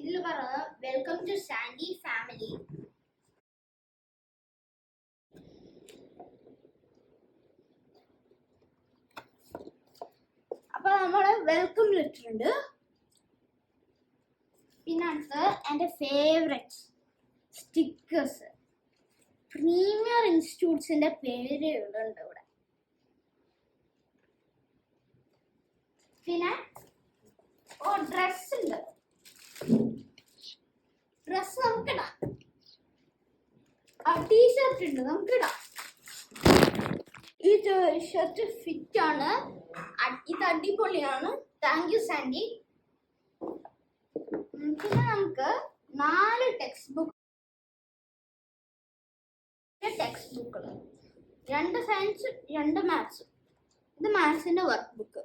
ഇതിൽ പറയുന്നത് welcome to Sandy family. അപ്പൊ നമ്മള് വെൽക്കം ലെറ്റർ ഉണ്ട്. പിന്നെ അടുത്ത് എൻ്റെ ഫേവറേറ്റ് സ്റ്റിക്കേഴ്സ്. പ്രീമിയർ ഇൻസ്റ്റിറ്റ്യൂട്ട്സിന്റെ പേര് ഉണ്ട് ഇവിടെ. പിന്നെ ഡ്രസ് ഉണ്ട്. ഡ്രസ് നമുക്കിടാം. ടീഷർട്ട് ഉണ്ട്, നമുക്കിടാം. ഈ ഷർട്ട് ഫിറ്റ് ആണ്, ഇത് അടിപൊളിയാണ്. Thank you Sandy. പിന്നെ നമുക്ക് 4 ടെക്സ്റ്റ് ബുക്കുകൾ, 2 സയൻസ് 2 മാത്സ്. ഇത് മാത്സിന്റെ വർക്ക് ബുക്ക്.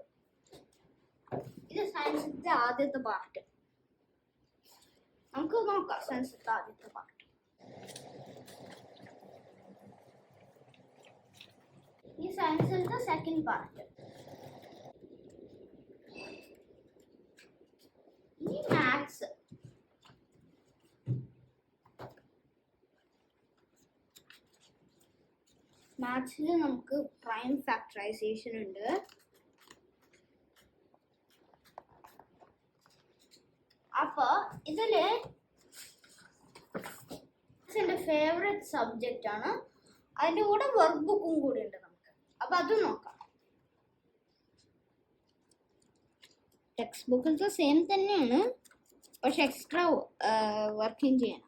ഇത് സയൻസിന്റെ ആദ്യത്തെ പാർട്ട്. നമുക്ക് നോക്കാം സയൻസിന്റെ ആദ്യത്തെ പാർട്ട്. ഈ സയൻസിന്റെ സെക്കൻഡ് പാർട്ട്. ഈ മാത്സ്. മാത്സിൽ നമുക്ക് പ്രൈം ഫാക്ടറൈസേഷൻ ഉണ്ട്. അപ്പൊ ഇതില് എന്റെ ഫേവറേറ്റ് സബ്ജക്റ്റ് ആണ്. അതിന്റെ കൂടെ വർക്ക് ബുക്കും കൂടി ഉണ്ട് നമുക്ക്. അപ്പൊ അത് നോക്കാം. ടെക്സ്റ്റ് ബുക്കിലത്തെ സെയിം തന്നെയാണ്, പക്ഷെ എക്സ്ട്രാ വർക്കിംഗ് ചെയ്യണം.